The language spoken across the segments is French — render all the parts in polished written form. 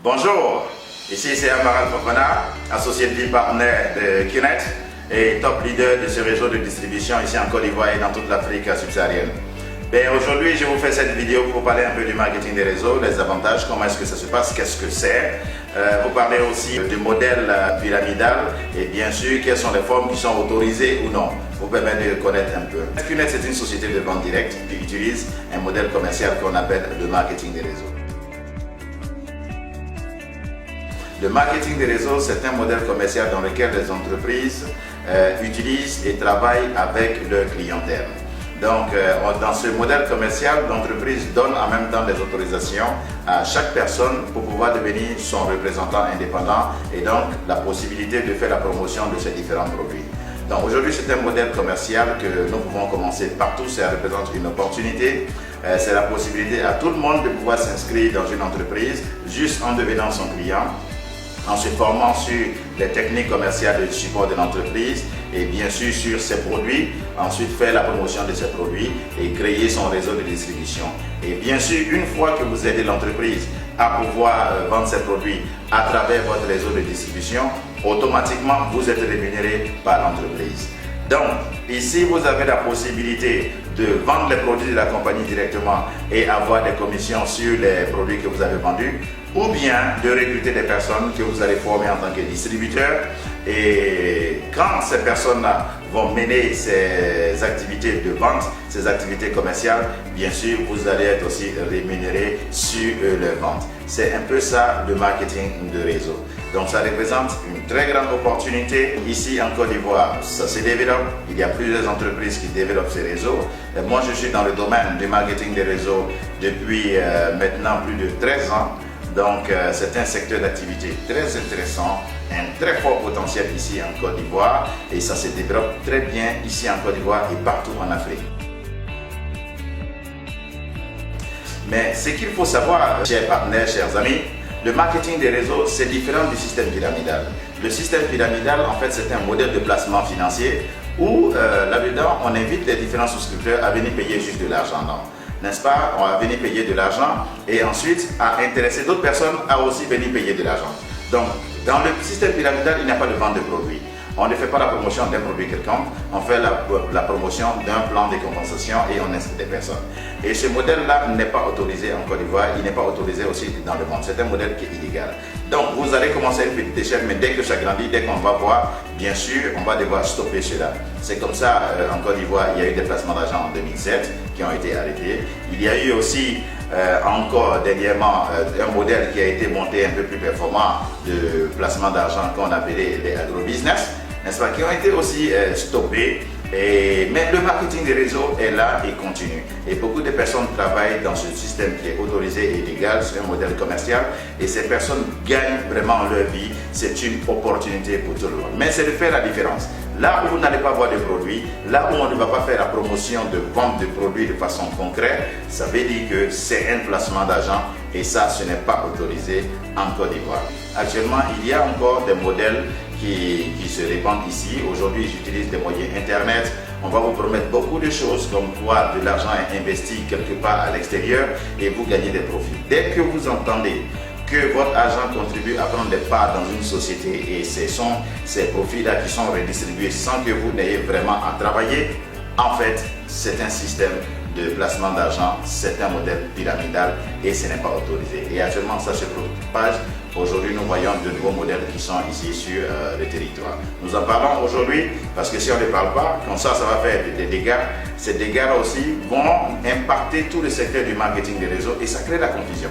Bonjour, ici c'est Amaral Fofana, associé de vie partenaire de QNET et top leader de ce réseau de distribution ici en Côte d'Ivoire et dans toute l'Afrique subsaharienne. Aujourd'hui, je vous fais cette vidéo pour parler un peu du marketing des réseaux, les avantages, comment est-ce que ça se passe, qu'est-ce que c'est. Vous parler aussi du modèle pyramidal et bien sûr quelles sont les formes qui sont autorisées ou non, pour permettre de connaître un peu. QNET, c'est une société de vente directe qui utilise un modèle commercial qu'on appelle le marketing des réseaux. Le marketing des réseaux, c'est un modèle commercial dans lequel les entreprises utilisent et travaillent avec leur clientèle. Donc, dans ce modèle commercial, l'entreprise donne en même temps des autorisations à chaque personne pour pouvoir devenir son représentant indépendant et donc la possibilité de faire la promotion de ces différents produits. Donc aujourd'hui, c'est un modèle commercial que nous pouvons commencer partout. Ça représente une opportunité. C'est la possibilité à tout le monde de pouvoir s'inscrire dans une entreprise juste en devenant son client, en se formant sur les techniques commerciales de support de l'entreprise et bien sûr sur ses produits, ensuite faire la promotion de ses produits et créer son réseau de distribution. Et bien sûr, une fois que vous aidez l'entreprise à pouvoir vendre ses produits à travers votre réseau de distribution, automatiquement vous êtes rémunéré par l'entreprise. Donc, ici vous avez la possibilité de vendre les produits de la compagnie directement et avoir des commissions sur les produits que vous avez vendus, ou bien de recruter des personnes que vous allez former en tant que distributeur. Et quand ces personnes-là vont mener ces activités de vente, ces activités commerciales, bien sûr, vous allez être aussi rémunéré sur leurs ventes. C'est un peu ça le marketing de réseau. Donc ça représente une très grande opportunité. Ici en Côte d'Ivoire, ça se développe. Il y a plusieurs entreprises qui développent ces réseaux. Et moi, je suis dans le domaine du marketing des réseaux depuis maintenant plus de 13 ans. Donc c'est un secteur d'activité très intéressant, un très fort potentiel ici en Côte d'Ivoire et ça se développe très bien ici en Côte d'Ivoire et partout en Afrique. Mais ce qu'il faut savoir, chers partenaires, chers amis, le marketing des réseaux, c'est différent du système pyramidal. Le système pyramidal, en fait, c'est un modèle de placement financier où là-dedans, on invite les différents souscripteurs à venir payer juste de l'argent. N'est-ce pas? On va venir payer de l'argent et ensuite à intéresser d'autres personnes à aussi venir payer de l'argent. Donc, dans le système pyramidal, il n'y a pas de vente de produits. On ne fait pas la promotion d'un produit quelconque, on fait la promotion d'un plan de compensation et on inscrit des personnes. Et ce modèle-là n'est pas autorisé en Côte d'Ivoire, il n'est pas autorisé aussi dans le monde. C'est un modèle qui est illégal. Donc vous allez commencer à une petite échelle, mais dès que ça grandit, dès qu'on va voir, bien sûr, on va devoir stopper cela. C'est comme ça, en Côte d'Ivoire, il y a eu des placements d'argent en 2007 qui ont été arrêtés. Il y a eu aussi encore dernièrement un modèle qui a été monté un peu plus performant de placement d'argent qu'on appelait les agrobusiness, n'est-ce pas, qui ont été aussi stoppés. Mais le marketing des réseaux est là et continue. Et beaucoup de personnes travaillent dans ce système qui est autorisé et légal, c'est un modèle commercial. Et ces personnes gagnent vraiment leur vie. C'est une opportunité pour tout le monde. Mais c'est de faire la différence. Là où vous n'allez pas voir de produits, là où on ne va pas faire la promotion de vente de produits de façon concrète, ça veut dire que c'est un placement d'argent et ça, ce n'est pas autorisé en Côte d'Ivoire. Actuellement, il y a encore des modèles qui se répandent ici. Aujourd'hui, j'utilise des moyens Internet. On va vous promettre beaucoup de choses comme quoi de l'argent est investi quelque part à l'extérieur et vous gagnez des profits. Dès que vous entendez que votre argent contribue à prendre des parts dans une société et ce sont ces profits-là qui sont redistribués sans que vous n'ayez vraiment à travailler, en fait, c'est un système de placement d'argent, c'est un modèle pyramidal et ce n'est pas autorisé. Et actuellement, ça se propage. Aujourd'hui, nous voyons de nouveaux modèles qui sont ici sur le territoire. Nous en parlons aujourd'hui parce que si on ne parle pas, comme ça va faire des dégâts. Ces dégâts-là aussi vont impacter tout le secteur du marketing des réseaux et ça crée la confusion.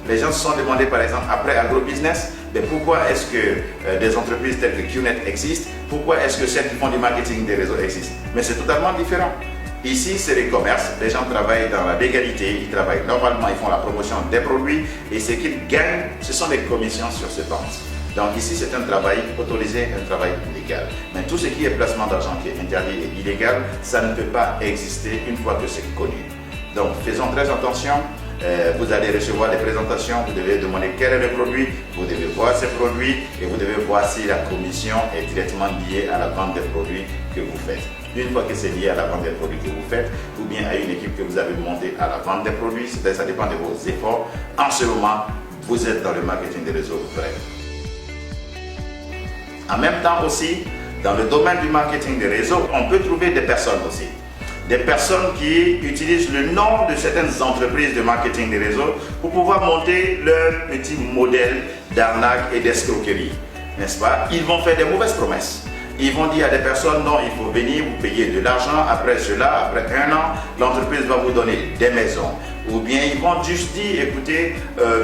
Les gens se sont demandé par exemple après agrobusiness, mais pourquoi est-ce que des entreprises telles que QNET existent? Pourquoi est-ce que celles qui font du marketing des réseaux existent? Mais c'est totalement différent. Ici, c'est les commerces, les gens travaillent dans la légalité, ils travaillent normalement, ils font la promotion des produits et ce qu'ils gagnent, ce sont des commissions sur ces ventes. Donc ici, c'est un travail autorisé, un travail légal. Mais tout ce qui est placement d'argent qui est interdit et illégal, ça ne peut pas exister une fois que c'est connu. Donc faisons très attention. Vous allez recevoir des présentations, vous devez demander quel est le produit, vous devez voir ces produits et vous devez voir si la commission est directement liée à la vente des produits que vous faites. Une fois que c'est lié à la vente des produits que vous faites, ou bien à une équipe que vous avez montée à la vente des produits, ça dépend de vos efforts. En ce moment, vous êtes dans le marketing des réseaux vrai. En même temps aussi, dans le domaine du marketing des réseaux, on peut trouver des personnes aussi. Des personnes qui utilisent le nom de certaines entreprises de marketing des réseaux pour pouvoir monter leur petit modèle d'arnaque et d'escroquerie. N'est-ce pas? Ils vont faire des mauvaises promesses. Ils vont dire à des personnes, non, il faut venir vous payer de l'argent. Après cela, après un an, l'entreprise va vous donner des maisons. Ou bien ils vont juste dire, écoutez,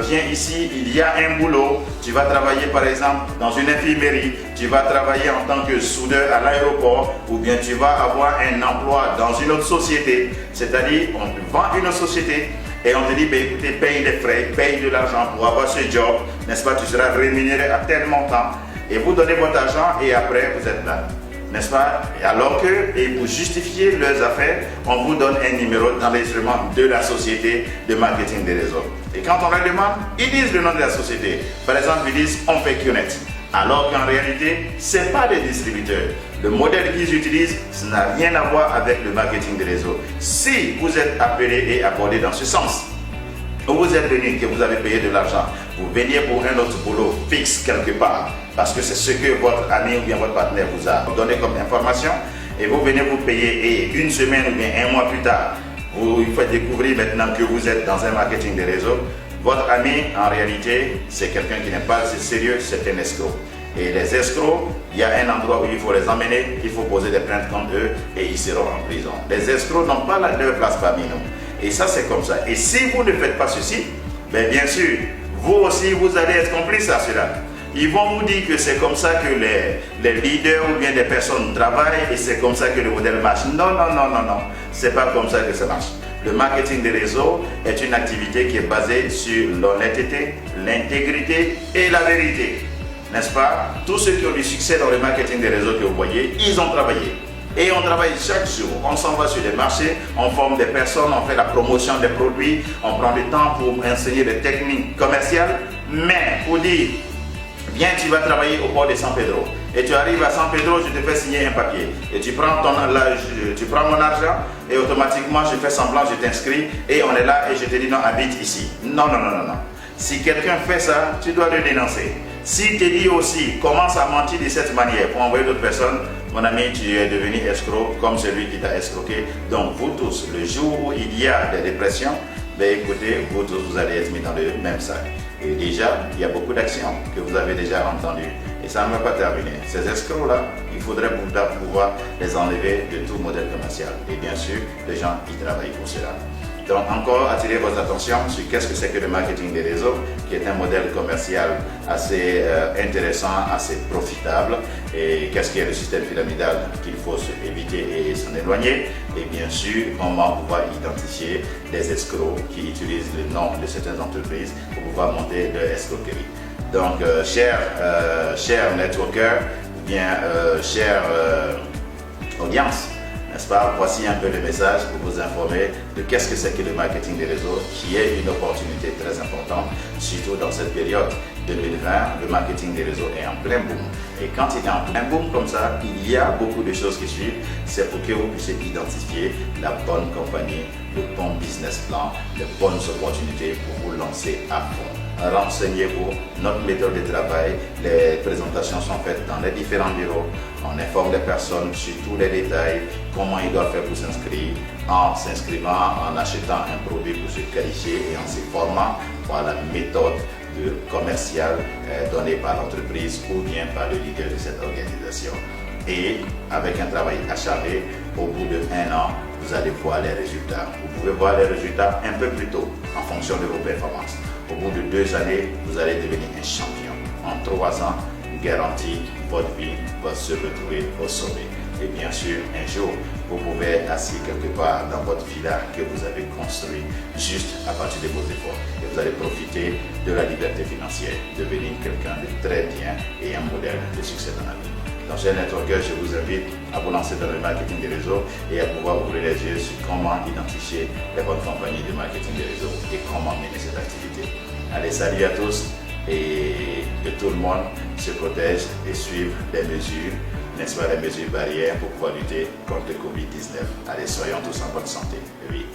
viens ici, il y a un boulot. Tu vas travailler par exemple dans une infirmerie. Tu vas travailler en tant que soudeur à l'aéroport. Ou bien tu vas avoir un emploi dans une autre société. C'est-à-dire, on te vend une autre société. Et on te dit, écoutez, paye les frais, paye de l'argent pour avoir ce job. N'est-ce pas? Tu seras rémunéré à tel montant. Et vous donnez votre argent et après vous êtes là, n'est-ce pas? Et alors que, et pour justifier leurs affaires, on vous donne un numéro d'enregistrement de la société de marketing des réseaux. Et quand on leur demande, ils disent le nom de la société. Par exemple, ils disent on fait QNet. Alors qu'en réalité, ce n'est pas des distributeurs. Le modèle qu'ils utilisent, ça n'a rien à voir avec le marketing des réseaux. Si vous êtes appelé et abordé dans ce sens, où vous êtes venu, que vous avez payé de l'argent, vous veniez pour un autre boulot fixe quelque part, parce que c'est ce que votre ami ou bien votre partenaire vous a donné comme information, et vous venez vous payer et une semaine ou bien un mois plus tard, vous faites découvrir maintenant que vous êtes dans un marketing des réseaux, votre ami en réalité c'est quelqu'un qui n'est pas assez sérieux, c'est un escroc. Et les escrocs, il y a un endroit où il faut les emmener, il faut poser des plaintes contre eux et ils seront en prison. Les escrocs n'ont pas leur place parmi nous. Et ça c'est comme ça. Et si vous ne faites pas ceci, bien sûr, vous aussi vous allez être complice à cela. Ils vont vous dire que c'est comme ça que les leaders ou bien des personnes travaillent et c'est comme ça que le modèle marche. Non, non, non, non, non. C'est pas comme ça que ça marche. Le marketing des réseaux est une activité qui est basée sur l'honnêteté, l'intégrité et la vérité. N'est-ce pas? Tous ceux qui ont du succès dans le marketing des réseaux que vous voyez, ils ont travaillé. Et on travaille chaque jour, on s'en va sur des marchés, on forme des personnes, on fait la promotion des produits, on prend du temps pour enseigner des techniques commerciales. Mais pour dire, viens, tu vas travailler au port de San Pedro. Et tu arrives à San Pedro, je te fais signer un papier. Et tu prends mon argent et automatiquement je fais semblant, je t'inscris et on est là et je te dis non, habite ici. Non, non, non, non, non. Si quelqu'un fait ça, tu dois le dénoncer. S'il te dit aussi, commence à mentir de cette manière pour envoyer d'autres personnes, mon ami, tu es devenu escroc comme celui qui t'a escroqué. Donc vous tous, le jour où il y a des dépressions, écoutez, vous tous, vous allez être mis dans le même sac. Et déjà, il y a beaucoup d'actions que vous avez déjà entendues. Et ça ne va pas terminer. Ces escrocs-là, il faudrait pouvoir les enlever de tout modèle commercial. Et bien sûr, les gens qui travaillent pour cela. Donc encore attirer votre attention sur qu'est-ce que c'est que le marketing des réseaux, qui est un modèle commercial assez intéressant, assez profitable, et qu'est-ce qu'est le système pyramidal qu'il faut éviter et s'en éloigner, et bien sûr comment pouvoir identifier les escrocs qui utilisent le nom de certaines entreprises pour pouvoir monter leur escroquerie. Donc chers networkers, ou bien chère audience, n'est-ce pas? Voici un peu le message pour vous informer de qu'est-ce que c'est que le marketing des réseaux, qui est une opportunité très importante, surtout dans cette période 2020. Le marketing des réseaux est en plein boom. Et quand il est en plein boom comme ça, il y a beaucoup de choses qui suivent. C'est pour que vous puissiez identifier la bonne compagnie, le bon business plan, les bonnes opportunités pour vous lancer à fond. Renseignez-vous, notre méthode de travail, les présentations sont faites dans les différents bureaux, on informe les personnes sur tous les détails, comment ils doivent faire pour s'inscrire, en s'inscrivant, en achetant un produit pour se qualifier et en se formant par la méthode commerciale donnée par l'entreprise ou bien par le leader de cette organisation. Et avec un travail acharné, au bout d'1 an, vous allez voir les résultats. Vous pouvez voir les résultats un peu plus tôt en fonction de vos performances. Au bout de 2 années, vous allez devenir un champion. En 3 ans, garantie, votre vie va se retrouver au sommet. Et bien sûr, un jour, vous pouvez être assis quelque part dans votre villa que vous avez construit juste à partir de vos efforts. Et vous allez profiter de la liberté financière, devenir quelqu'un de très bien et un modèle de succès dans la vie. Donc, chers networkers, je vous invite à vous lancer dans le marketing des réseaux et à pouvoir ouvrir les yeux sur comment identifier les bonnes compagnies de marketing des réseaux et comment mener cette activité. Allez, salut à tous et que tout le monde se protège et suive les mesures, n'est-ce pas, les mesures barrières pour pouvoir lutter contre le Covid-19. Allez, soyons tous en bonne santé. Oui.